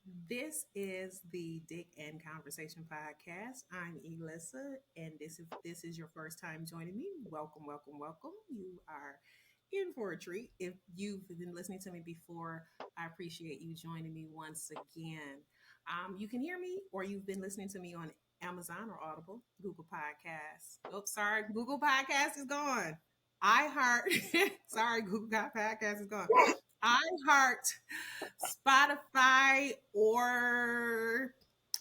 This is the Dick and Conversation podcast. I'm Elissa, and this is your first time joining me. Welcome, welcome, welcome. You are in for a treat. If you've been listening to me before, I appreciate you joining me once again. You can hear me, or you've been listening to me on Amazon or Audible, Google Podcasts. Oh, sorry, Google Podcast is gone. iHeart. Sorry, Google Podcast is gone. iHeart, Spotify, or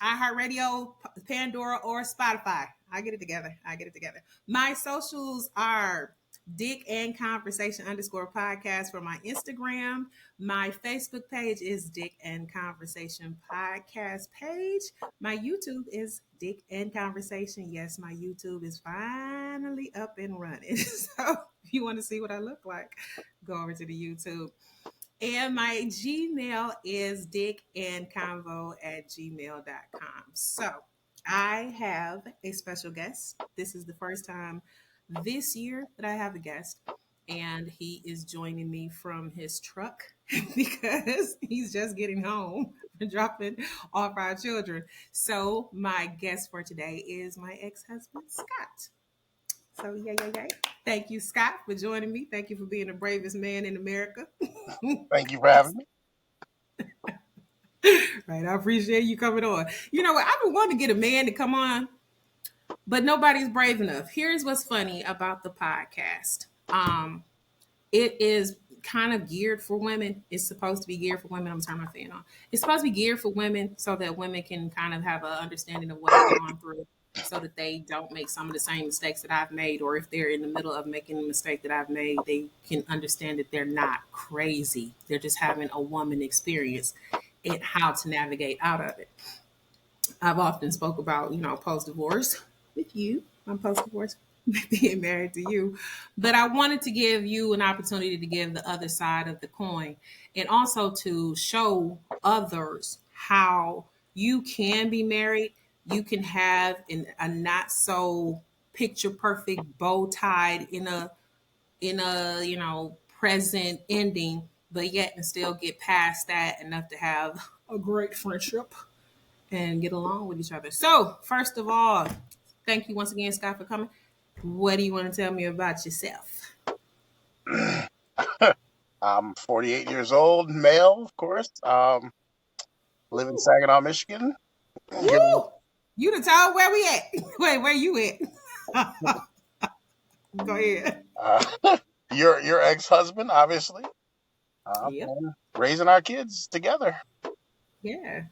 iHeartRadio, Pandora, or Spotify. I get it together. I get it together. My socials are Dick and Conversation underscore podcast for my Instagram. My Facebook page is Dick and Conversation podcast page. My YouTube is Dick and Conversation. Yes, my YouTube is finally up and running. So if you want to see what I look like, go over to the YouTube. And my Gmail is dickandconvo@gmail.com. So I have a special guest. This is the first time this year that I have a guest, and he is joining me from his truck because he's just getting home from dropping off our children. So my guest for today is my ex-husband, Scott. So yay. Thank you, Scott, for joining me. Thank you for being the bravest man in America. Thank you for having me. Right. I appreciate you coming on. You know what? I've been wanting to get a man to come on, but nobody's brave enough. Here's what's funny about the podcast. It is kind of geared for women. It's supposed to be geared for women. I'm turning my fan on. It's supposed to be geared for women so that women can kind of have an understanding of what I've gone through so that they don't make some of the same mistakes that I've made, or if they're in the middle of making a mistake that I've made, they can understand that they're not crazy. They're just having a woman experience and how to navigate out of it. I've often spoke about, post divorce with you. I'm post divorce being married to you. But I wanted to give you an opportunity to give the other side of the coin and also to show others how you can be married. You can have a not so picture perfect bow tied in a present ending, but yet and still get past that enough to have a great friendship and get along with each other. So, first of all, thank you once again, Scott, for coming. What do you want to tell me about yourself? I'm 48 years old, male, of course. Live in Saginaw, Michigan. Woo! You the told where we at? Wait, where you at? Go ahead. Uh, your ex-husband, obviously. Yep. And raising our kids together. Yeah.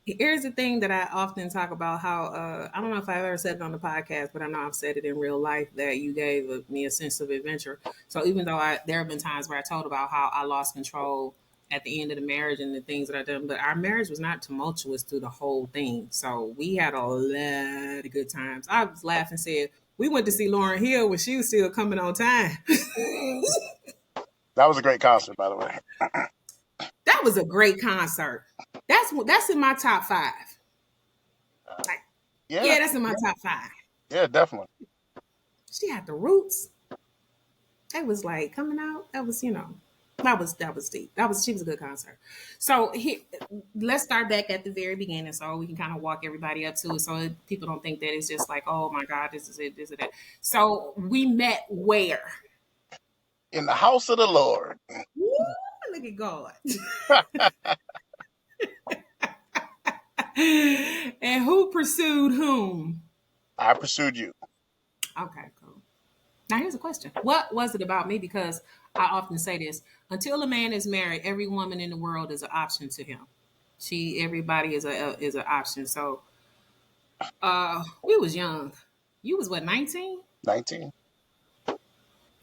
Here's the thing that I often talk about how I don't know if I've ever said it on the podcast, but I know I've said it in real life that you gave me a sense of adventure. So even though there have been times where I told about how I lost control at the end of the marriage and the things that I done, but our marriage was not tumultuous through the whole thing. So we had a lot of good times. I was laughing, said we went to see Lauren Hill when she was still coming on time. That was a great concert, by the way. That was a great concert. That's in my top five. Like, Yeah, yeah, that's in my top five. yeah, definitely. She had the roots. It was like coming out. That was deep. She was a good concert. So let's start back at the very beginning, so we can kind of walk everybody up to it, so people don't think that it's just like, oh my God, this is it, this is that. So we met where? In the house of the Lord. Woo, look at God. And who pursued whom? I pursued you. Okay, cool. Now here's a question. What was it about me? Because I often say this: until a man is married, every woman in the world is an option to him. Everybody is an option. So, we was young. You was what, 19? 19.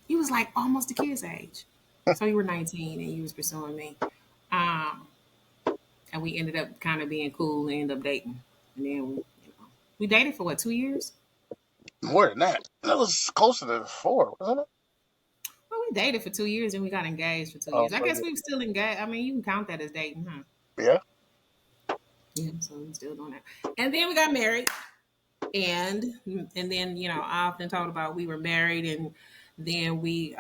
You was like almost the kid's age. So you were 19 and you was pursuing me. Um, and we ended up kind of being cool and ended up dating. And then we dated for what, 2 years? More than that. That was closer to 4, wasn't it? Well, we dated for 2 years and we got engaged for two Oh, years. I so guess we were still engaged. I mean, you can count that as dating, huh? yeah. Yeah, so we're still doing that. And then we got married. And and then, I often talked about we were married and then we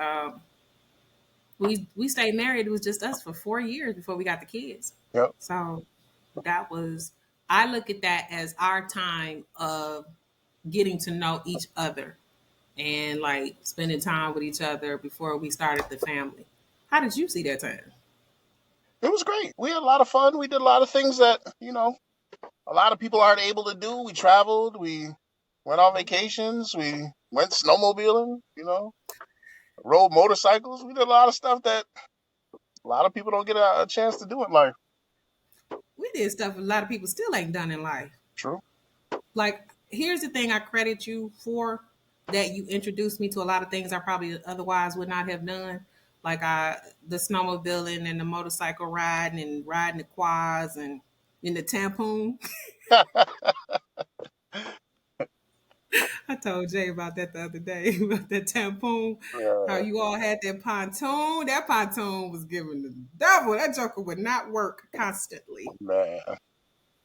we stayed married. It was just us for 4 years before we got the kids. Yep. So that was, I look at that as our time of getting to know each other and like spending time with each other before we started the family. How did you see that time? It was great. We had a lot of fun. We did a lot of things that, a lot of people aren't able to do. We traveled. We went on vacations. We went snowmobiling, rode motorcycles. We did a lot of stuff that a lot of people don't get a chance to do in life. We did stuff a lot of people still ain't done in life. True. Like, here's the thing I credit you for, that you introduced me to a lot of things I probably otherwise would not have done. Like the snowmobiling and the motorcycle riding and riding the quads and in the tampon. I told Jay about that the other day, about that tampon. How you all had that pontoon. That pontoon was giving the devil. That joker would not work constantly. Man.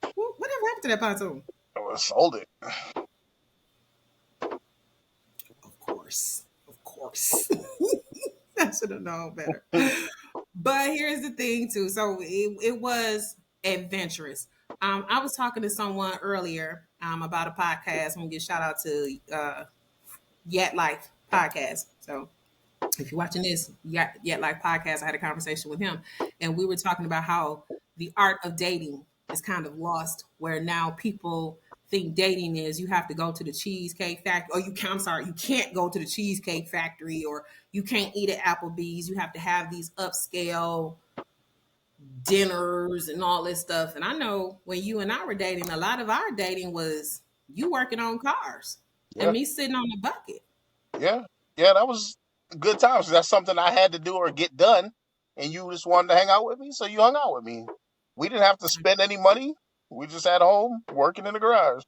Whatever happened to that pontoon? I sold it. Of course. I should have known better. But here's the thing, too. So it was adventurous. I was talking to someone earlier about a podcast. I'm going to give shout out to Yet Life podcast. So if you're watching this Yet Life podcast, I had a conversation with him, and we were talking about how the art of dating is kind of lost, where now people think dating is you have to go to the Cheesecake Factory, or you can't go to the Cheesecake Factory, or you can't eat at Applebee's. You have to have these upscale dinners and all this stuff. And I know when you and I were dating, a lot of our dating was you working on cars and me sitting on the bucket. Yeah. That was good times. That's something I had to do or get done, and you just wanted to hang out with me, so you hung out with me. We didn't have to spend any money. We just at home working in the garage.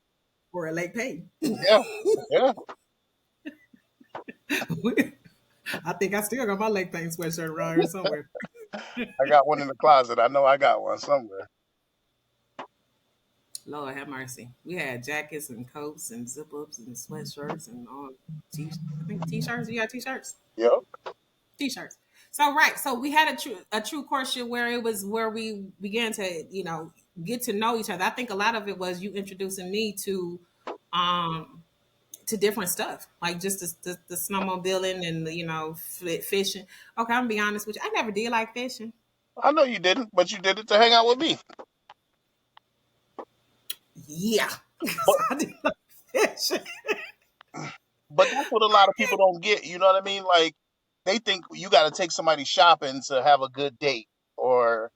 Or a late pay. Yeah. I think I still got my leg paint sweatshirt around here somewhere. I got one in the closet. I know I got one somewhere. Lord have mercy. We had jackets and coats and zip ups and sweatshirts and all t-shirts. You got t-shirts? Yep. T-shirts. So right. So we had a true courtship where it was where we began to, get to know each other. I think a lot of it was you introducing me to different stuff, like just the snowmobiling and fishing. Okay, I'm gonna be honest with you. I never did like fishing. I know you didn't, but you did it to hang out with me. Yeah, I did like fishing. But that's what a lot of people don't get. You know what I mean? Like, they think you got to take somebody shopping to have a good date, or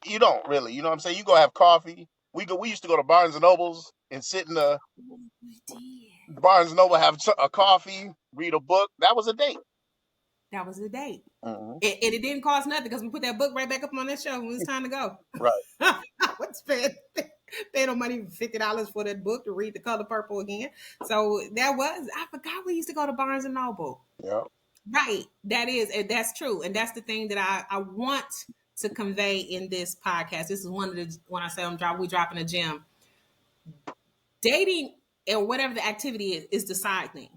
you don't really. You know what I'm saying? You go have coffee. We used to go to Barnes and Nobles and sit in the Barnes and Noble, have a coffee, read a book. That was a date. That was a date. Mm-hmm. And it didn't cost nothing because we put that book right back up on that shelf when it was time to go. Right. What's spend no money, $50 for that book to read The Color Purple again. So I forgot we used to go to Barnes and Noble. Yeah. Right. That's true. And that's the thing that I want to convey in this podcast. This is when I say we dropping a gem. Dating or whatever the activity is the side thing.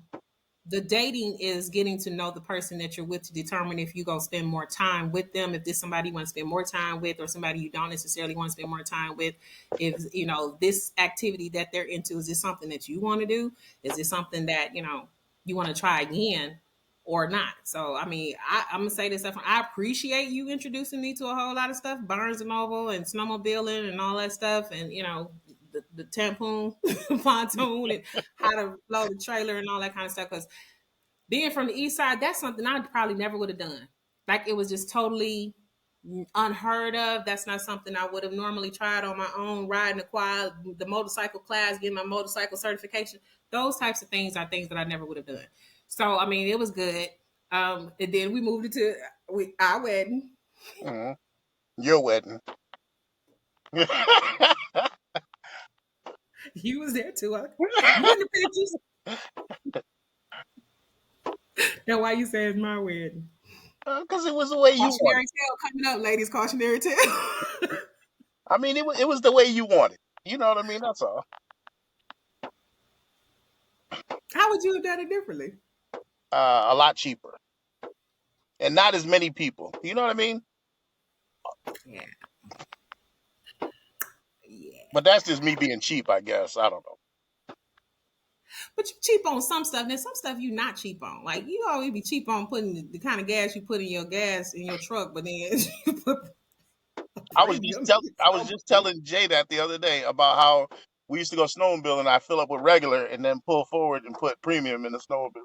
The dating is getting to know the person that you're with to determine if you're going to spend more time with them, if there's somebody you want to spend more time with, or somebody you don't necessarily want to spend more time with. If, this activity that they're into, is this something that you want to do? Is this something that, you want to try again or not? So, I mean, I'm going to say this up front. I appreciate you introducing me to a whole lot of stuff, Barnes and Noble and snowmobiling and all that stuff. And, the tampon, pontoon, and how to load the trailer and all that kind of stuff. Because being from the east side, that's something I probably never would have done. Like, it was just totally unheard of. That's not something I would have normally tried on my own, riding the quad, the motorcycle class, getting my motorcycle certification. Those types of things are things that I never would have done. So, I mean, it was good. And then we moved it to our wedding. Mm-hmm. Your wedding. You was there too, huh? You in the pictures? Now, why you say it's my wedding? Because it was the way you wanted. Cautionary tale coming up, ladies. Cautionary tale. I mean, it was the way you wanted. You know what I mean? That's all. How would you have done it differently? A lot cheaper. and not as many people. You know what I mean? Yeah. Yeah. But that's just me being cheap, I guess. I don't know. But you cheap on some stuff. There's some stuff you not cheap on. Like you always be cheap on putting the kind of gas you put in your gas in your truck, but then you put a premium. I was just telling Jay that the other day about how we used to go snowmobile and I fill up with regular and then pull forward and put premium in the snowmobile.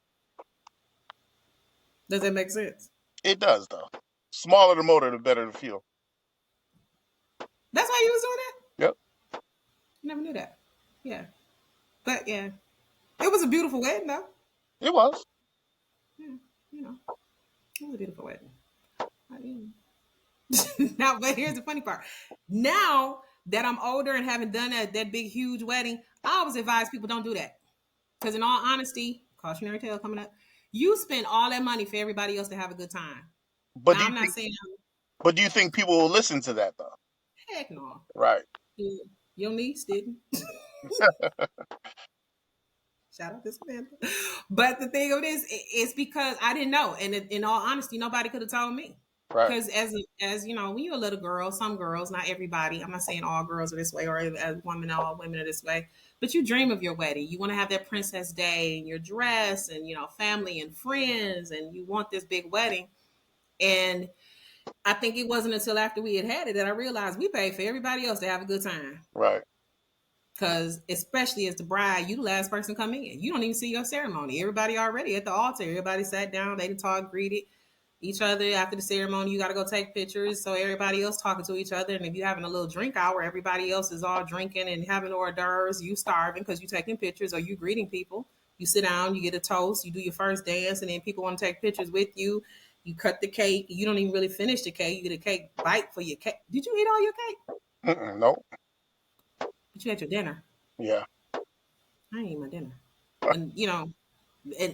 Does that make sense? It does though. Smaller the motor, the better the fuel. That's why you was doing that? Yep. Never knew that. Yeah. But yeah. It was a beautiful wedding though. It was. Yeah, you know. It was a beautiful wedding. I mean, now, but here's the funny part. Now that I'm older and haven't done that big huge wedding, I always advise people don't do that. Because in all honesty, cautionary tale coming up, you spend all that money for everybody else to have a good time. But Now I'm not saying do you think people will listen to that though? heck no. Right. Your niece didn't. Shout out to Samantha. But the thing of it is, it's because I didn't know, and in all honesty, nobody could have told me. Right. Because as you know, when you're a little girl, some girls, not everybody. I'm not saying all girls are this way, or as women, all women are this way. But you dream of your wedding. You want to have that princess day and your dress, and family and friends, and you want this big wedding. And I think it wasn't until after we had it that I realized we paid for everybody else to have a good time. Right. Because especially as the bride, you the last person come in. You don't even see your ceremony. Everybody already at the altar. Everybody sat down. They talked, greeted each other after the ceremony. You got to go take pictures. So everybody else talking to each other. And if you're having a little drink hour, everybody else is all drinking and having hors d'oeuvres. You starving because you taking pictures or you greeting people. You sit down, you get a toast, you do your first dance, and then people want to take pictures with you. You cut the cake. You don't even really finish the cake. You get a cake bite for your cake. Did you eat all your cake? Nope. But you had your dinner. Yeah. I ain't eat my dinner. And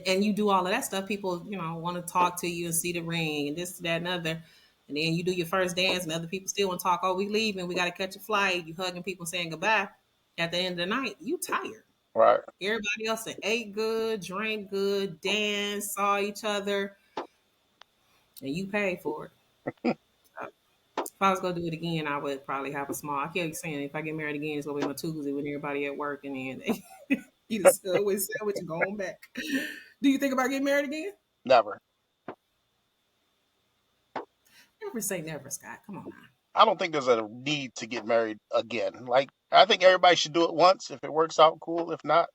and you do all of that stuff. People, want to talk to you and see the ring and this, that, and other. And then you do your first dance, and other people still want to talk. Oh, we leaving. We got to catch a flight. You hugging people, saying goodbye. At the end of the night, you tired. Right. Everybody else ate good, drank good, danced, saw each other, and you paid for it. If I was gonna do it again, I would probably have a small. I kept saying if I get married again, it's gonna be my Tuesday when everybody at work, and then you just always sandwich and going back. Do you think about getting married again? Never. Never say never, Scott. Come on now. I don't think there's a need to get married again. Like, I think everybody should do it once. If it works out, cool. If not,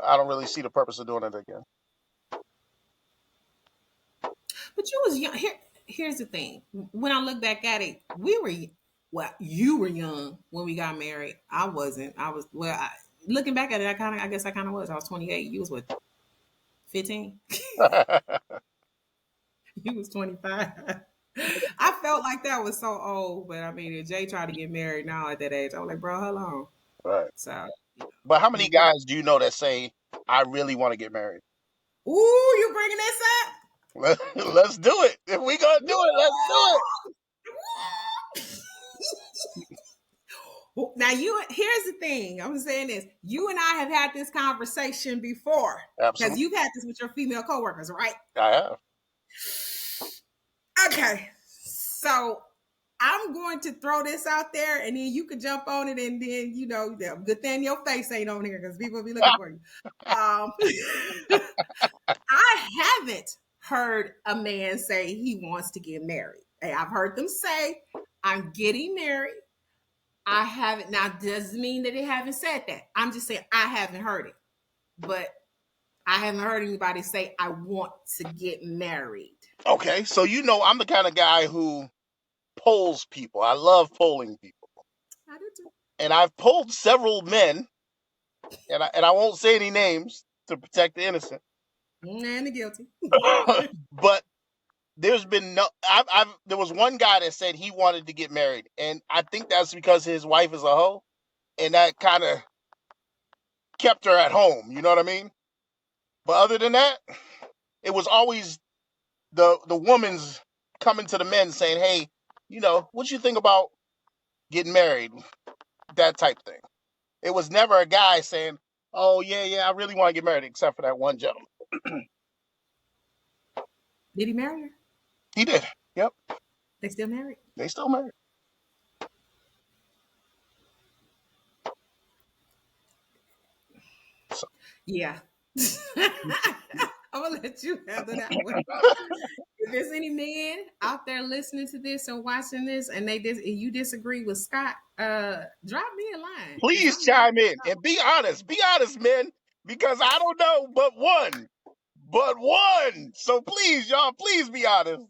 I don't really see the purpose of doing it again. But you was young. Here's the thing. When I look back at it, you were young when we got married. I wasn't. I was looking back at it. I guess I kind of was. I was 28. You was what? 15. You was 25. I felt like that was so old, but I mean, if Jay tried to get married now at that age, I was like, bro, how long? Right. So, But how many guys do you know that say, I really want to get married? ooh, you bringing this up? Let's do it. If we gonna do it, let's do it. Now, here's the thing. I'm saying this. You and I have had this conversation before. Absolutely. Because you've had this with your female coworkers, right? I have. Okay. So I'm going to throw this out there, and then you can jump on it, and then the good thing your face ain't on here because people will be looking for you. I haven't heard a man say he wants to get married. Hey, I've heard them say, I'm getting married. I haven't. Now, doesn't mean that they haven't said that. I'm just saying I haven't heard it. But I haven't heard anybody say, I want to get married. Okay, so I'm the kind of guy who polls people. I love polling people. I do too. And I've polled several men, and I won't say any names to protect the innocent. And the guilty. But there's been there was one guy that said he wanted to get married, and I think that's because his wife is a hoe, and that kind of kept her at home. You know what I mean? But other than that, it was always the woman's coming to the men saying, hey, what you think about getting married? That type thing. It was never a guy saying, oh, yeah, I really want to get married, except for that one gentleman. Did he marry her? He did. Yep. They still married? They still married. So, Yeah. I'm gonna let you handle that one. If there's any men out there listening to this or watching this, and you disagree with Scott, drop me a line because please chime in and be honest. Be honest, men, because I don't know but one. But one. So please, y'all, please be honest.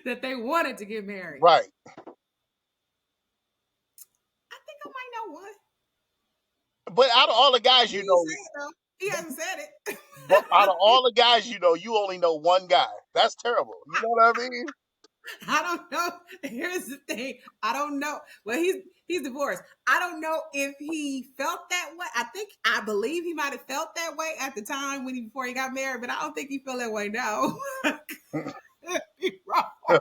that they wanted to get married. Right. I think I might know one. But out of all the guys He you didn't know, say it though. He hasn't said it. but out of all the guys you know, you only know one guy. That's terrible. You know what I mean? I don't know. Here's the thing. I don't know. Well, he's divorced. I don't know if he felt that way. I believe he might have felt that way at the time before he got married, but I don't think he felt that way now. Be wrong.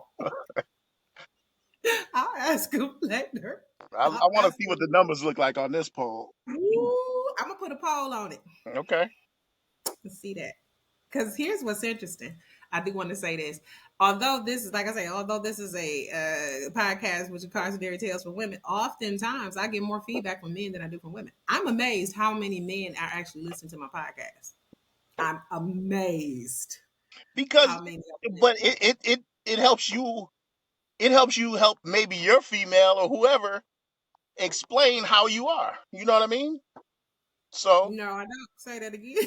I'll ask him later. I I'll want to ask see him. what the numbers look like on this poll. Ooh, I'm gonna put a poll on it. Okay. Let's see that. Because here's what's interesting. I do want to say this. Although this is, like I say, although this is a podcast which is cautionary tales for women, oftentimes I get more feedback from men than I do from women. I'm amazed how many men are actually listening to my podcast. I'm amazed Because, how many of them but listen. it helps you. It helps you help maybe your female or whoever explain how you are. You know what I mean? So, No, I don't say that again.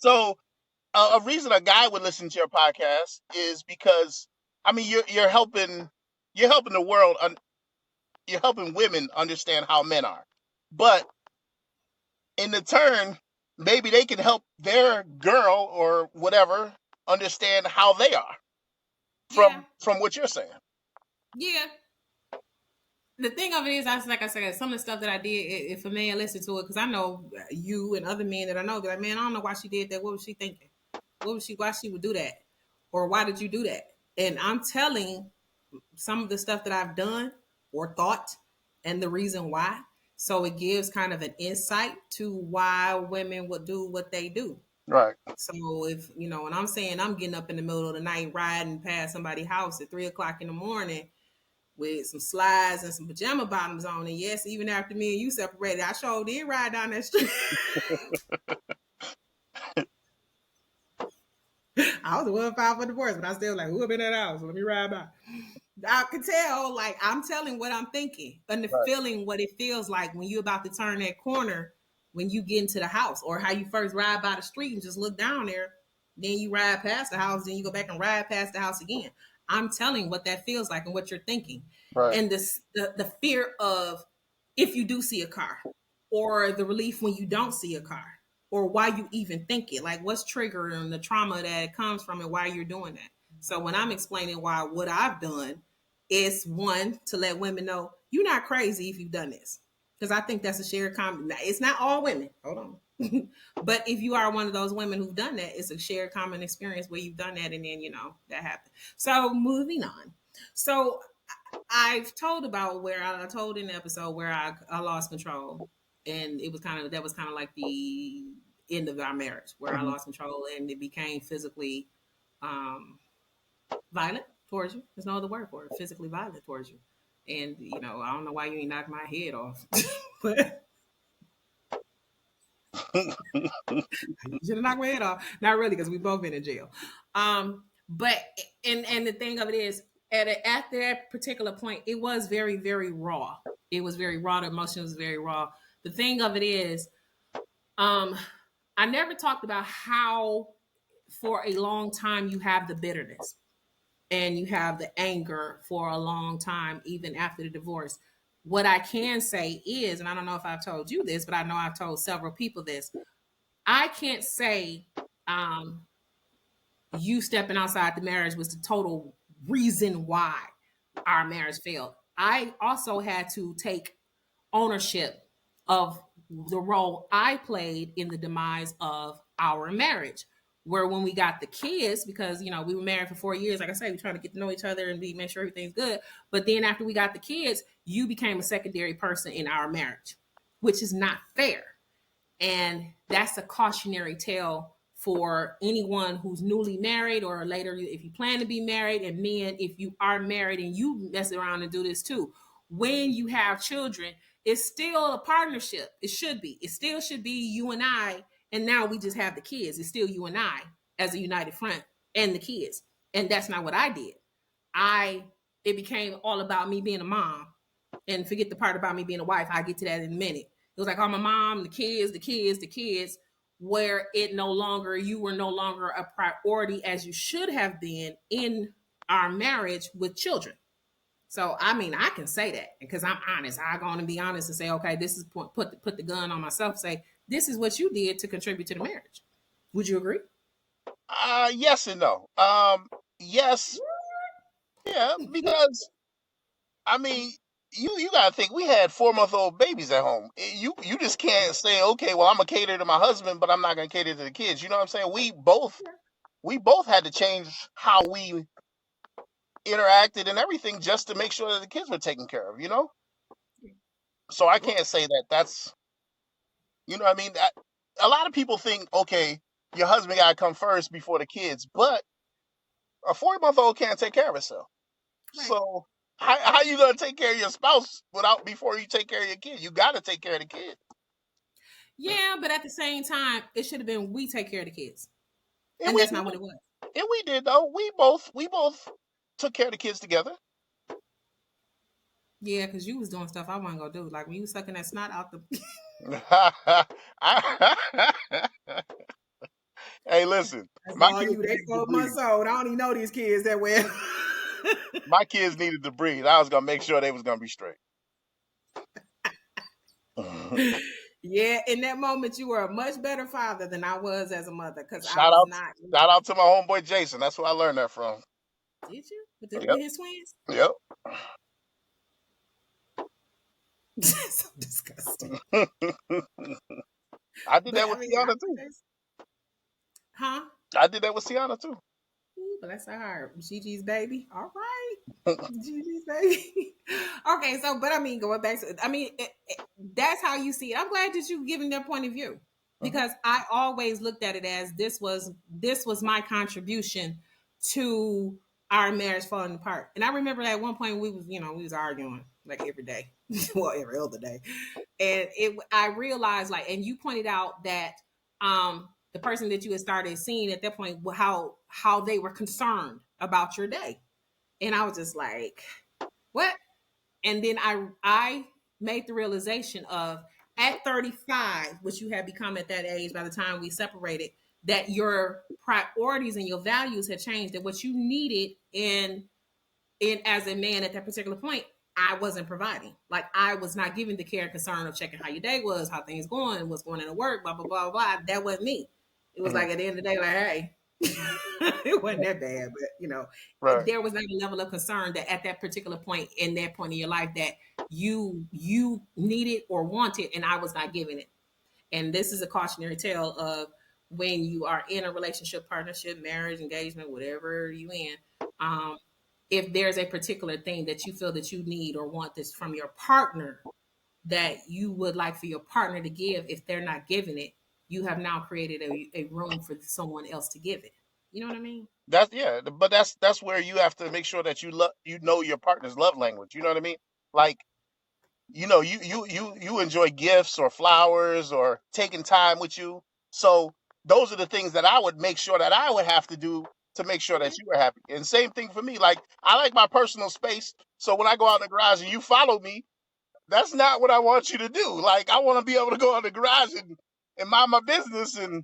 so a reason a guy would listen to your podcast is because I mean you're helping the world you're helping women understand how men are, but in the turn maybe they can help their girl or whatever understand how they are Yeah, from what you're saying. yeah. The thing of it is, like I said, some of the stuff that I did, if a man listened to it, because I know you and other men that I know, be like, man, I don't know why she did that. What was she thinking? Why she would do that? Or why did you do that? And I'm telling some of the stuff that I've done or thought and the reason why. So it gives kind of an insight to why women would do what they do. Right. So if when I'm saying I'm getting up in the middle of the night riding past somebody's house at 3 o'clock in the morning with some slides and some pajama bottoms on, and yes, even after me and you separated, I sure did ride down that street. I was the one filed for divorce, but I still like, who up in that house? Let me ride by. I can tell, like I'm telling what I'm thinking and the Right. feeling, what it feels like when you're about to turn that corner, when you get into the house, or how you first ride by the street and just look down there, then you ride past the house, then you go back and ride past the house again. I'm telling what that feels like and what you're thinking, Right. and the fear of if you do see a car, or the relief when you don't see a car, or why you even think it, like what's triggering the trauma that comes from it, why you're doing that. So when I'm explaining why what I've done, is one to let women know you're not crazy if you've done this. Because I think that's a shared common. It's not all women. Hold on. But if you are one of those women who've done that, it's a shared common experience where you've done that and then that happened. So moving on. So I've told about where I told in the episode where I lost control. And it was that was kind of like the end of our marriage where I Mhm. lost control and it became physically um, violent towards you. There's no other word for it. Physically violent towards you. And I don't know why you ain't knocked my head off, but you should have knocked my head off. Not really, because we both been in jail. But and the thing of it is, at that particular point, it was very very raw. It was very raw. The emotion was very raw. The thing of it is, um, I never talked about how for a long time you have the bitterness and you have the anger for a long time, even after the divorce. What I can say is, and I don't know if I've told you this, but I know I've told several people this. I can't say you stepping outside the marriage was the total reason why our marriage failed. I also had to take ownership of the role I played in the demise of our marriage. Where when we got the kids, because we were married for 4 years, like I say, we trying to get to know each other and make sure everything's good. But then after we got the kids, you became a secondary person in our marriage, which is not fair. And that's a cautionary tale for anyone who's newly married or later if you plan to be married, and men if you are married and you mess around and do this too. When you have children, it's still a partnership. It should be. It still should be you and I, and now we just have the kids. It's still you and I as a united front and the kids. And that's not what I did. I It became all about me being a mom, and forget the part about me being a wife. I'll get to that in a minute. It was like, I'm a mom, the kids, the kids, the kids, where you were no longer a priority as you should have been in our marriage with children. So, I mean, I can say that because I'm honest. I'm going to be honest and say, okay, this is put the gun on myself. Say, this is what you did to contribute to the marriage. Would you agree? Yes and no. Yes, yeah, because I mean, you gotta think we had 4-month-old babies at home. You just can't say, okay, well, I'm gonna cater to my husband, but I'm not gonna cater to the kids. You know what I'm saying? We both had to change how we interacted and everything just to make sure that the kids were taken care of. So I can't say that that's what I mean. A lot of people think, okay, your husband gotta come first before the kids, but a 4-month-old can't take care of herself. Right. So how you gonna take care of your spouse before you take care of your kid? You gotta take care of the kid. Yeah, but at the same time, it should have been we take care of the kids, And and we that's not what it was. and we did though. We both took care of the kids together. Yeah, because you was doing stuff I wasn't gonna do, like when you was sucking that snot out the. Hey, listen, That's my all kids you. They needed to 4 months breathe. old. I don't even know these kids that well. My kids needed to breathe. I was gonna make sure they was gonna be straight. Yeah, in that moment, you were a much better father than I was as a mother because I Shout was out, not. shout out to my homeboy Jason. That's where I learned that from. Did you Yep, with his twins? yep. So disgusting. I did But that I with mean, Tiana too. huh? I did that with Tiana too. Ooh, bless her heart. Gigi's baby. All right. Gigi's baby. Okay, so, but I mean, going back to, I mean, that's how you see it. I'm glad that you giving their point of view because I always looked at it as this was my contribution to our marriage falling apart. And I remember at one point we was arguing like every day, well, every other day, and I realized like, and you pointed out that the person that you had started seeing at that point, how they were concerned about your day, and I was just like, what? And then I made the realization of at 35, which you had become at that age by the time we separated, that your priorities and your values had changed, that what you needed in as a man at that particular point, I wasn't providing. Like I was not giving the care and concern of checking how your day was, how things going, what's going into work, blah blah blah blah. That wasn't me. It was like at the end of the day, like, hey, it wasn't that bad, but Right. there was not a level of concern that at that particular point in that point in your life that you needed or wanted, and I was not giving it. And this is a cautionary tale of when you are in a relationship, partnership, marriage, engagement, whatever you in. If there's a particular thing that you feel that you need or want this from your partner that you would like for your partner to give, if they're not giving it, you have now created a room for someone else to give it. You know what I mean? But that's where you have to make sure that you know your partner's love language. You know what I mean? Like you enjoy gifts or flowers or taking time with you. So those are the things that I would make sure that I would have to do to make sure that Okay. you were happy. And same thing for me. Like I like my personal space. So when I go out in the garage and you follow me, that's not what I want you to do. Like I want to be able to go in the garage and mind my business and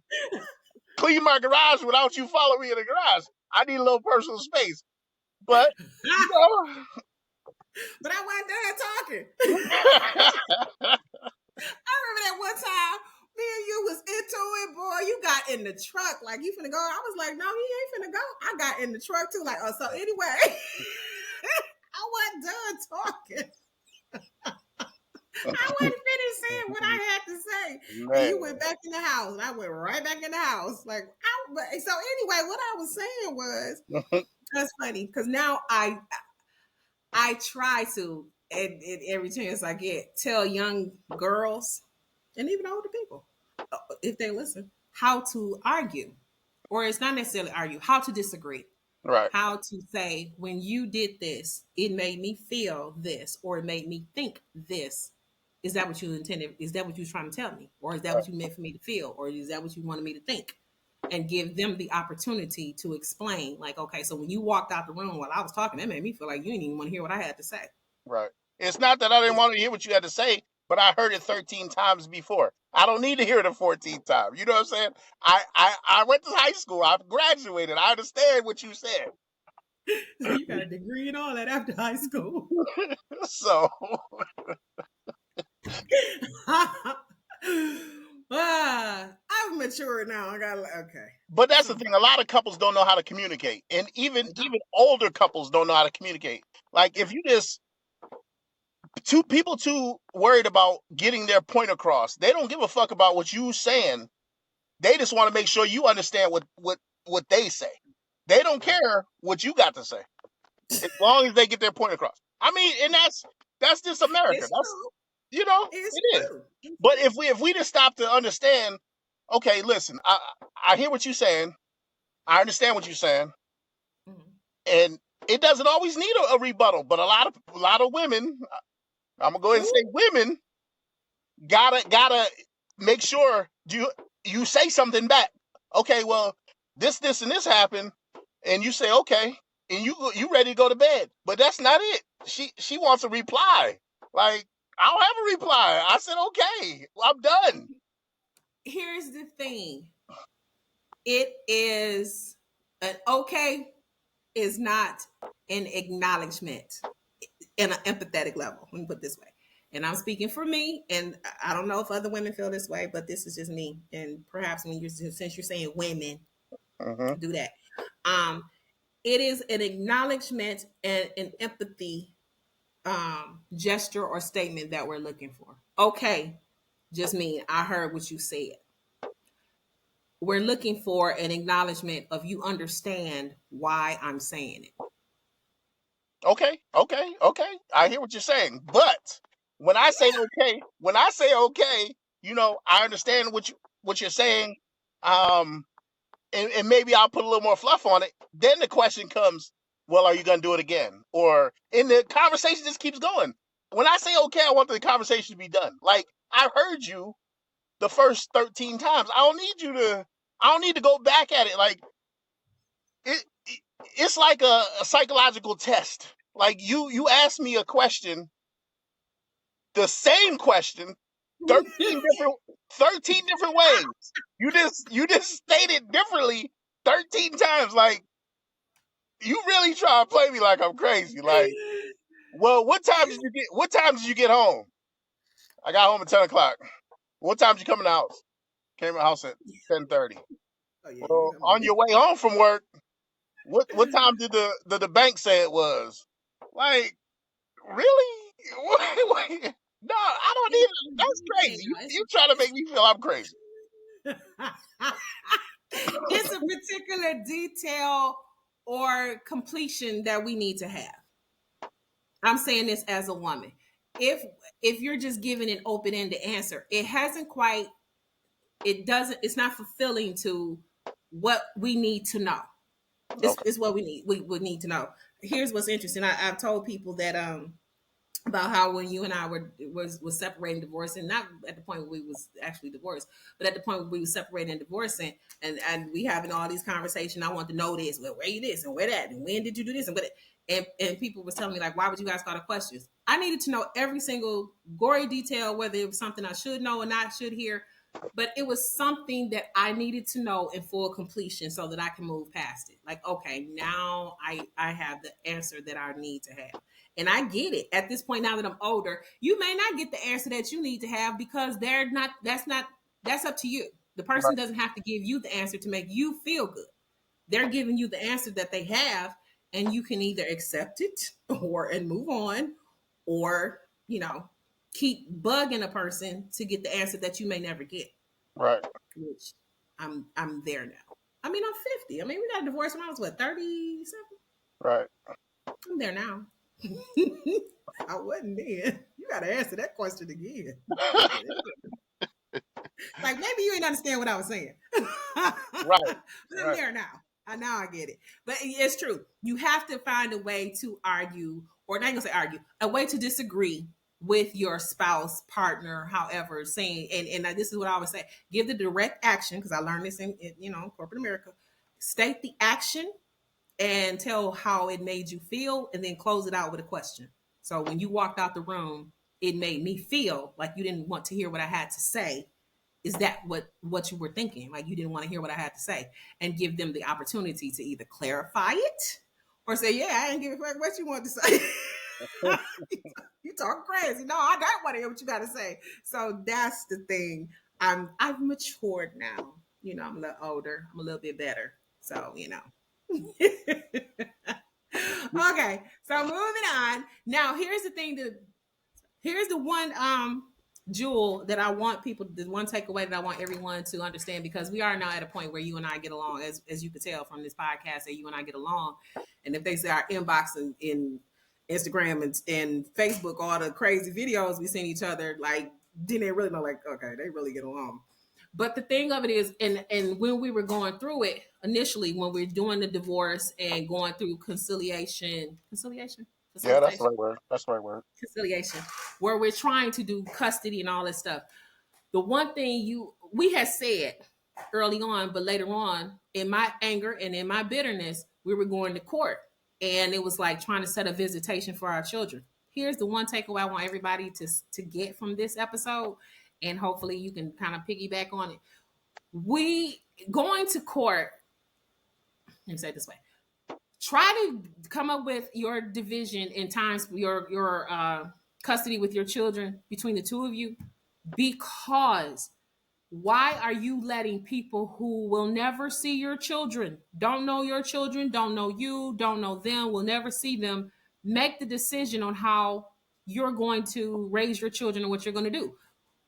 clean my garage without you following me in the garage. I need a little personal space. But you know, But I wasn't done talking. I remember that one time me and you was into it, boy. You got in the truck like you finna go. I was like, no, he ain't finna go. I got in the truck too, like, oh, so anyway, I wasn't done talking. I wasn't finished saying what I had to say. And man. you went back in the house. And I went right back in the house. So anyway, what I was saying was that's funny because now I try to, and every chance I get, tell young girls and even older people, if they listen, how to argue. or it's not necessarily argue, how to disagree. Right. How to say, when you did this, it made me feel this, or it made me think this. Is that what you intended? Is that what you were trying to tell me? Or is that what you meant for me to feel? Or is that what you wanted me to think? And give them the opportunity to explain, like, okay, so when you walked out the room while I was talking, that made me feel like you didn't even want to hear what I had to say. Right. It's not that I didn't want to hear what you had to say, but I heard it 13 times before. I don't need to hear it a 14th time. You know what I'm saying? I went to high school. I graduated. I understand what you said. You got a degree and all that after high school. So I'm mature now. I got okay. but that's the thing. A lot of couples don't know how to communicate. And even older couples don't know how to communicate. Like if you just two people too worried about getting their point across. They don't give a fuck about what you saying. They just want to make sure you understand what they say. They don't care what you got to say. As long as they get their point across. I mean, and that's just America. It's That's true. you know, It's it is. true. But if we just stop to understand, okay, listen, I hear what you're saying. I understand what you're saying. Mhm. And it doesn't always need a rebuttal, but a lot of women, I'm gonna go ahead and say women gotta make sure you say something back. Okay, well, this and this happened, and you say okay, and you ready to go to bed, but that's not it. She wants a reply. Like I don't have a reply. I said okay, well, I'm done. Here's the thing. It is an okay is not an acknowledgement in an empathetic level. Let me put it this way. And I'm speaking for me, and I don't know if other women feel this way, but this is just me. And perhaps when you're since you're saying women, Mm-hmm. do that. It is an acknowledgement and an empathy gesture or statement that we're looking for. Okay, just mean I heard what you said. We're looking for an acknowledgement of you understand why I'm saying it. Okay. I hear what you're saying, but when I say okay, I understand what you're saying. Um, and maybe I'll put a little more fluff on it. Then the question comes, well, are you going to do it again? Or and the conversation just keeps going. When I say okay, I want the conversation to be done. Like I heard you the first 13 times. I don't need to go back at it. Like it's like a psychological test. Like you ask me a question, the same question, 13 different 13 different ways. You just stated differently 13 times. Like you really try to play me like I'm crazy. Like, well, what time did you get home? I got home at 10 o'clock. What time did you come in the house? Came in the house at 10:30. Oh yeah, you Well, know on me. your way home from work, what time did the bank say it was? Like, really? No, I don't It's need. a That's crazy. detail. You try to make me feel I'm crazy. It's a particular detail or completion that we need to have. I'm saying this as a woman. If if you're just giving an open-ended answer, it hasn't quite it doesn't it's not fulfilling to what we need to know. Okay. It's what we would need to know. Here's what's interesting. I've told people that about how when you and I was separating, divorcing, not at the point where we was actually divorced, but at the point where we was separating and divorcing, and we having all these conversations. I want to know this, well, where you this and where that, and when did you do this, and what, and people was telling me like, why would you guys call the questions? I needed to know every single gory detail, whether it was something I should know or not should hear, but it was something that I needed to know in full completion so that I can move past it. Like, okay, now I have the answer that I need to have. And I get it at this point now that I'm older. You may not get the answer that you need to have because that's up to you. The person Right. doesn't have to give you the answer to make you feel good. They're giving you the answer that they have, and you can either accept it or and move on, or keep bugging a person to get the answer that you may never get. Right. Which I'm there now. I mean, I'm 50. I mean, we got divorced when I was what, 37? Right. I'm there now. I wasn't then. You got to answer that question again. Like maybe you didn't understand what I was saying. Right, But I'm right. there now. Now I get it. But it's true. You have to find a way to argue, or not gonna say argue, a way to disagree with your spouse, partner, however, saying, and this is what I always say: give the direct action, because I learned this in corporate America. State the action and tell how it made you feel, and then close it out with a question. So when you walked out the room, it made me feel like you didn't want to hear what I had to say. Is that what you were thinking? Like you didn't want to hear what I had to say, and give them the opportunity to either clarify it or say, "Yeah, I didn't give a fuck what you want to say." You talk crazy. No, I don't want to hear what you got to say. So that's the thing. I've matured now. I'm a little older. I'm a little bit better. So. Okay, so moving on. Now, here's the thing. Here's the one jewel that I want people. The one takeaway that I want everyone to understand, because we are now at a point where you and I get along, as you could tell from this podcast, that you and I get along. And if they say our inbox in Instagram and Facebook, all the crazy videos we send each other, like, then they really know, like, okay, they really get along. But the thing of it is, and when we were going through it initially, when we are doing the divorce and going through conciliation, Yeah, that's the facilitation, right word. That's the right word. conciliation, where we're trying to do custody and all this stuff. The one thing we had said early on, but later on, in my anger and in my bitterness, we were going to court, and it was like trying to set a visitation for our children. Here's the one takeaway I want everybody to get from this episode, and hopefully you can kind of piggyback on it. We going to court. Let me say it this way: try to come up with your division in times, your custody with your children between the two of you, because why are you letting people who will never see your children, don't know your children, don't know you, don't know them, will never see them, make the decision on how you're going to raise your children and what you're going to do?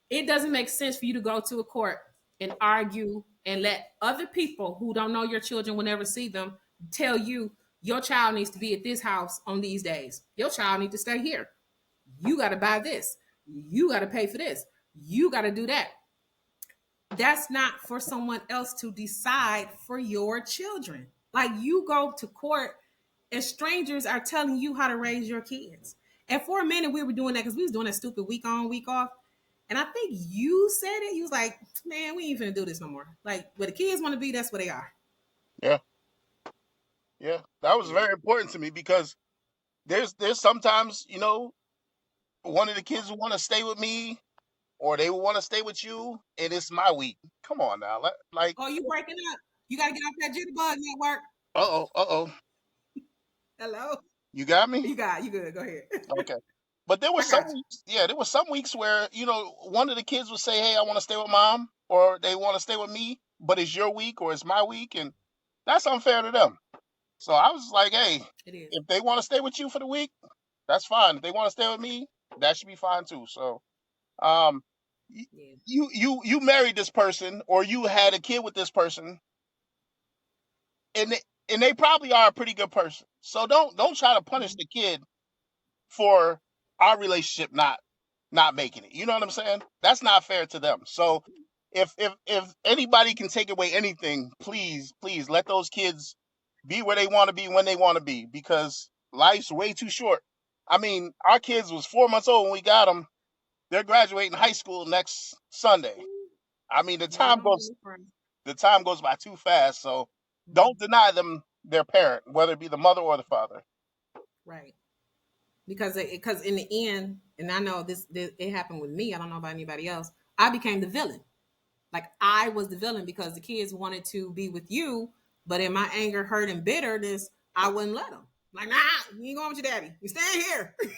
It doesn't make sense for you to go to a court and argue and let other people who don't know your children, will never see them, tell you your child needs to be at this house on these days. Your child needs to stay here. You got to buy this. You got to pay for this. You got to do that. That's not for someone else to decide for your children. Like, you go to court and strangers are telling you how to raise your kids. And for a minute we were doing that because we was doing that stupid week on, week off. And I think you said it. You was like, man, we ain't finna do this no more. Like, where the kids want to be, that's where they are. Yeah, yeah. That was Yeah. very important to me because there's sometimes, one of the kids will want to stay with me or they will want to stay with you, and it's my week. Come on now, like, Oh, you breaking up? You got to get off that jitterbug network. uh oh, Hello? you got me. You good. Go ahead. Okay. But there were I some got you. weeks, yeah, there were some weeks where, one of the kids would say, "Hey, I want to stay with mom," or they want to stay with me, but it's your week or it's my week, and that's unfair to them. So I was like, "Hey, It is. if they want to stay with you for the week, that's fine. If they want to stay with me, that should be fine too." So, um, Yeah. you married this person or you had a kid with this person, and they probably are a pretty good person. So don't try to punish Mhm. the kid for our relationship not making it. You know what I'm saying? That's not fair to them. So if anybody can take away anything, please let those kids be where they want to be when they want to be, because life's way too short. I mean, our kids was 4 months old when we got them. They're graduating high school next Sunday. I mean, Right on, my friend. the time goes by too fast. So don't Mhm. deny them their parent, whether it be the mother or the father. Right. Because in the end, and I know this it happened with me. I don't know about anybody else. I became the villain. Like, I was the villain because the kids wanted to be with you, but in my anger, hurt, and bitterness, I wouldn't let them. Like, nah, you ain't going with your daddy. You staying here. And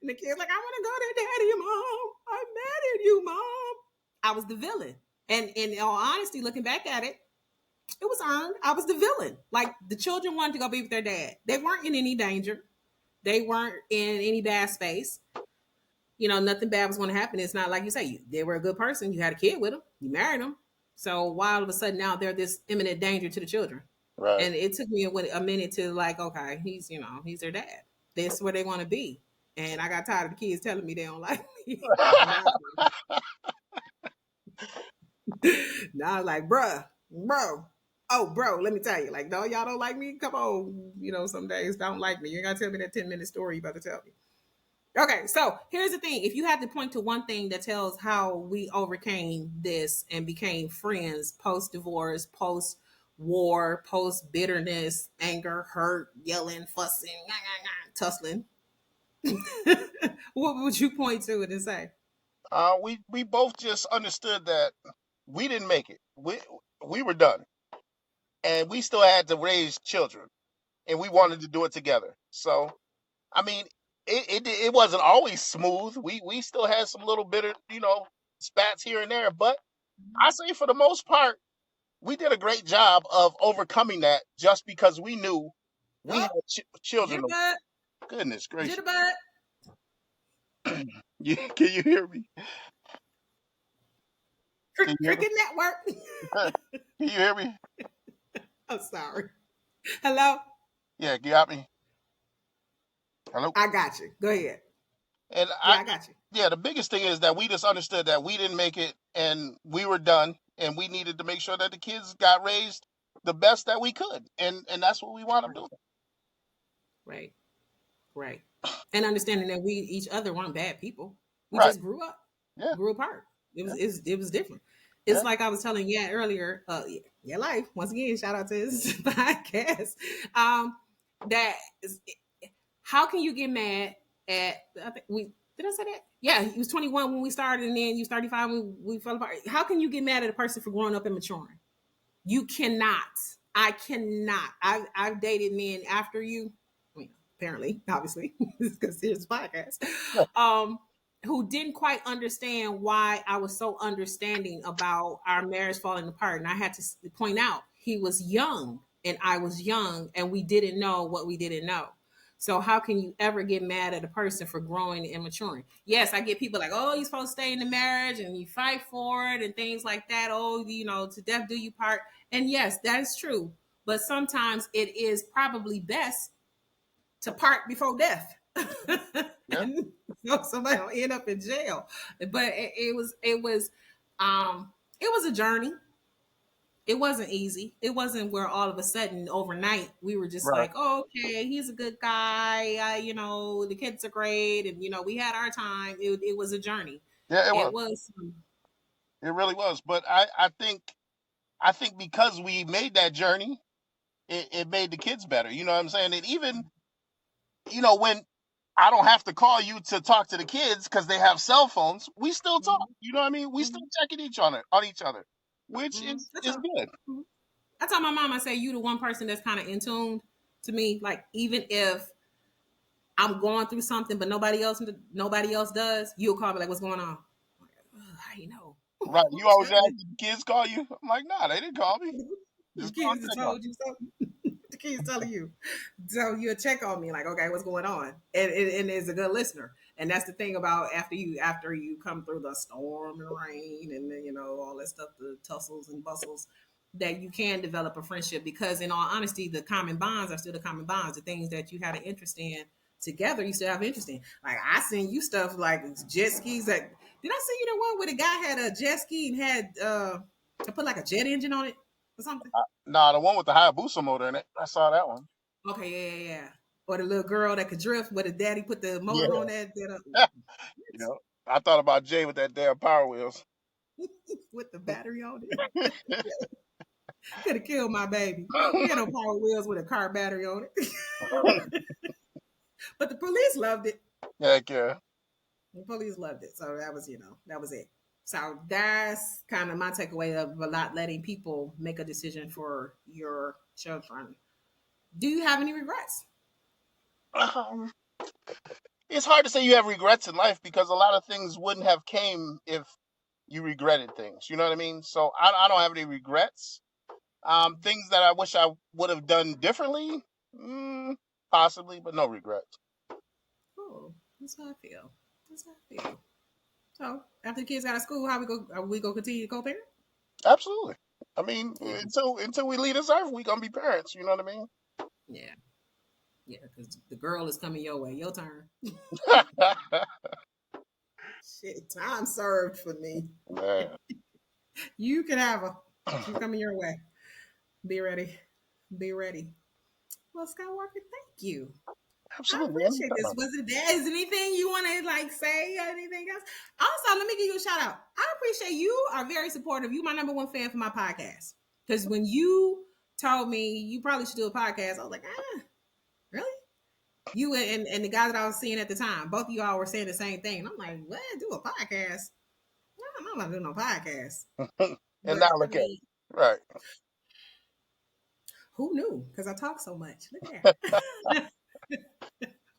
the kid's like, I want to go to daddy, mom. I'm mad at you, mom. I was the villain. And in all honesty, looking back at it, it was earned. I was the villain. Like, the children wanted to go be with their dad. They weren't in any danger. They weren't in any bad space. Nothing bad was going to happen. It's not like you say, they were a good person. You had a kid with them. You married them. So why all of a sudden now they're this imminent danger to the children? Right. And it took me a minute to, like, okay, he's their dad. That's where they want to be. And I got tired of the kids telling me they don't like me. I'm not. Now, like, bro. Oh, bro, let me tell you. Like, no, y'all don't like me? Come on. Some days don't like me. You ain't got to tell me that 10-minute story you about to tell me. Okay, so here's the thing. If you had to point to one thing that tells how we overcame this and became friends post divorce, post war, post bitterness, anger, hurt, yelling, fussing, tussling, what would you point to it and say? We both just understood that we didn't make it. We were done, and we still had to raise children, and we wanted to do it together. So, I mean, it wasn't always smooth. We still had some little bitter, spats here and there, but I say for the most part, we did a great job of overcoming that just because we knew we Oh, had children. jitterbug, Goodness gracious. jitterbug. Can you hear me? Can you hear me? Cricket Network. Can you hear me? I'm sorry. Hello? Yeah, you got me. Hello. I got you. Go ahead. And Yeah, I got you. yeah, the biggest thing is that we just understood that we didn't make it and we were done, and we needed to make sure that the kids got raised the best that we could, and that's what we wound up doing. Right. Right. And understanding that we each other weren't bad people. We Right. just grew up, Yeah. grew apart. It was different. Yeah. It's like I was telling yeah earlier, yeah, life. Once again, shout out to this podcast. That is, how can you get mad at I think we did I say that? Yeah, he was 21 when we started, and then you was 35 when we fell apart. How can you get mad at a person for growing up and maturing? You cannot. I cannot. I've dated men after you. I mean, apparently, obviously, because here's the podcast. Um, who didn't quite understand why I was so understanding about our marriage falling apart, and I had to point out he was young and I was young, and we didn't know what we didn't know. So how can you ever get mad at a person for growing and maturing? Yes, I get people like, oh, you're supposed to stay in the marriage and you fight for it and things like that. Oh, to death do you part. And yes, that is true. But sometimes it is probably best to part before death. Yeah. And so somebody will end up in jail. But it was a journey. It wasn't easy. It wasn't where all of a sudden overnight we were just Right. like, oh, okay, he's a good guy. The kids are great, and we had our time. It was a journey. Yeah, it It was. was. It really was. But I think because we made that journey, it made the kids better. You know what I'm saying? And even when I don't have to call you to talk to the kids because they have cell phones, we still talk. You know what I mean? We still Mhm, checking on each other, which mhm. is good. Mhm. I told my mom, I say, you the one person that's kind of in tune to me. Like, even if I'm going through something, but nobody else does, you'll call me like, what's going on? I'm like, how you know? Right. You I'm always ask chilling. if the kids call you. I'm like, nah, they didn't call me. The Just go and kids have check on told you something. The kids telling you. So you'll check on me like, okay, what's going on? And is a good listener. And that's the thing about after you come through the storm and rain and then, all that stuff, the tussles and bustles, that you can develop a friendship because in all honesty, the common bonds are still the common bonds. The things that you had an interest in together, you still have interest in. Like I seen you stuff like jet skis. That did I see you the one where the guy had a jet ski and had I put like a jet engine on it or something? Nah, the one with the Hayabusa motor in it. I saw that one. Okay, yeah. Or the little girl that could drift, where the daddy put the motor Yeah. on that, You know, I thought about Jay with that damn Power Wheels. with the battery on it. Could have killed my baby. He had no power wheels with a car battery on it. But the police loved it. Heck yeah. The police loved it. So that was it. So that's kind of my takeaway of a lot letting people make a decision for your children. Do you have any regrets? Um, it's hard to say you have regrets in life because a lot of things wouldn't have came if you regretted things. You know what I mean? So I don't have any regrets. Things that I wish I would have done differently, possibly, but no regrets. Oh, that's how I feel. That's how I feel. So after the kids out of school, how we go? Are we gonna continue to co-parent? Absolutely. I mean, Yeah, until we leave this earth, we gonna be parents. You know what I mean? yeah, yeah. Because the girl is coming your way. Your turn. Shit, time served for me. Man. You can have her. She's coming your way. Be ready. Be ready. Well, Skywalker, thank you. I Absolutely. appreciate this. Anytime. Was it there? Is there anything you want to like say or anything else? Also, let me give you a shout out. I appreciate you are very supportive. You my number one fan for my podcast. Because when you told me you probably should do a podcast, I was like, really? You and the guy that I was seeing at the time, both of y'all were saying the same thing. And I'm like, what? Do a podcast? No, I'm not about to do no podcast. And But now I look at it. mean, Right. who knew? Because I talk so much. Look at that.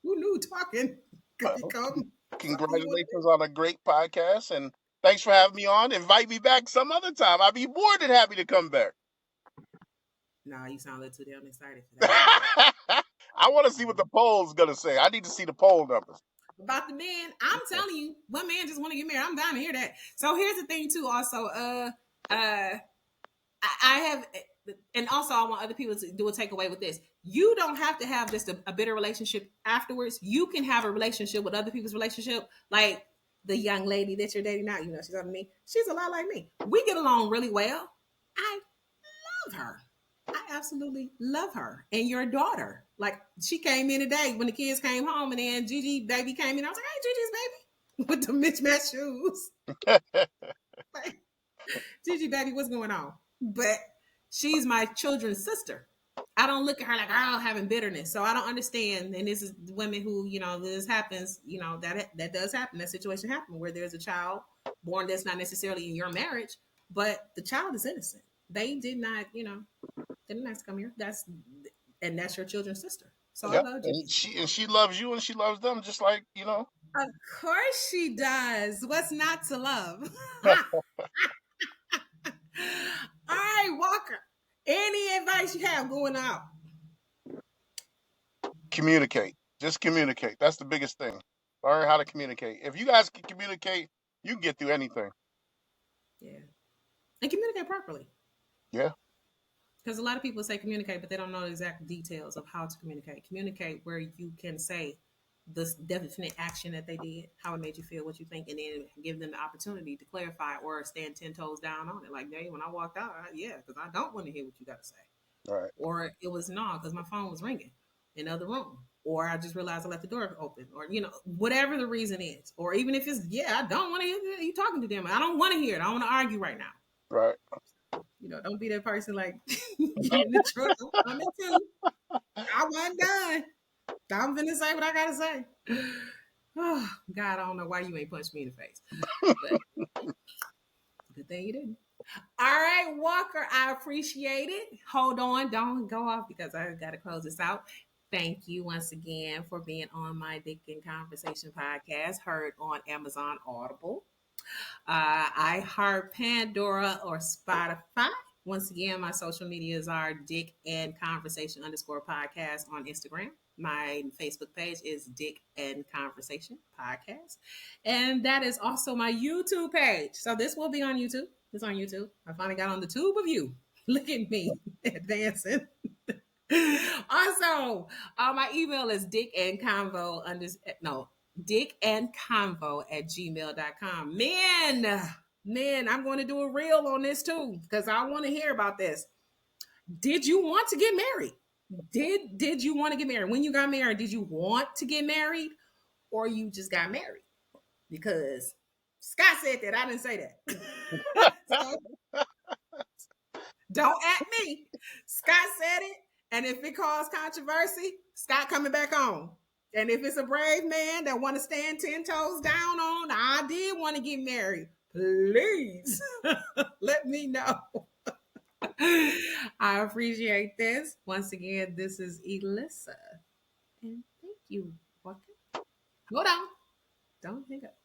Who knew talking could become something you want to do? Congratulations on a great podcast, and thanks for having me on. Invite me back some other time. I'd be more than happy to come back. Nah, you sound a little too damn excited for that. I want to see what the poll's gonna say. I need to see the poll numbers. About the man, I'm telling you, one man just want to get married. I'm down to hear that. So here's the thing too. Also, I have, and also I want other people to do a takeaway with this. You don't have to have just a bitter relationship afterwards. You can have a relationship with other people's relationship, like the young lady that you're dating now. You know, she's on me. She's a lot like me. We get along really well. I love her. I absolutely love her. And your daughter, like she came in today when the kids came home, and then Gigi baby came in. I was like, "Hey, Gigi's baby," with the mismatched shoes. Like, Gigi baby, what's going on? But she's my children's sister. I don't look at her like, oh, having bitterness. So I don't understand. And this is women who, you know, this happens, you know, that does happen. That situation happens where there's a child born that's not necessarily in your marriage, but the child is innocent. They did not, you know, they didn't ask to come here. That's your children's sister. So I Yeah, love and Gigi's. she loves you and she loves them just like Of course she does. What's not to love? All right, Walker. Any advice you have going out? communicate. Just communicate. That's the biggest thing. Learn how to communicate. If you guys can communicate, you can get through anything. Yeah. And communicate properly. Yeah. Because a lot of people say communicate, but they don't know the exact details of how to communicate. Communicate where you can say the definite action that they did, how it made you feel, what you think, and then give them the opportunity to clarify or stand 10 toes down on it. Like, hey, when I walked out, yeah, because I don't want to hear what you got to say. All right. Or it was no, because my phone was ringing in the other room. Or I just realized I left the door open. Or, you know, whatever the reason is. Or even if it's, yeah, I don't want to hear you talking to them. I don't want to hear it. I don't want to argue right now. Right. You know, don't be that person like get in the truck. I'm coming too. I wasn't done. I'm gonna say what I gotta say. Oh God, I don't know why you ain't punched me in the face. But good thing you didn't. All right, Walker, I appreciate it. Hold on, don't go off because I gotta close this out. Thank you once again for being on my Dick and Conversation podcast, heard on Amazon Audible, iHeart, Pandora, or Spotify. Once again, my social medias are Dick and Conversation _ podcast on Instagram. My Facebook page is Dick and Conversation Podcast. And that is also my YouTube page. So this will be on YouTube. It's on YouTube. I finally got on the tube of you. Look at me advancing. Also, my email is dickandconvo@gmail.com. Man, I'm going to do a reel on this too because I want to hear about this. Did you want to get married? Did you want to get married? When you got married, did you want to get married or you just got married? Because Scott said that. I didn't say that. So don't at me. Scott said it. And if it caused controversy, Scott coming back on. And if it's a brave man that want to stand 10 toes down on, I did want to get married. Please let me know. I appreciate this. Once again, this is Elissa. And thank you, Walker. Hold on. Don't hang up.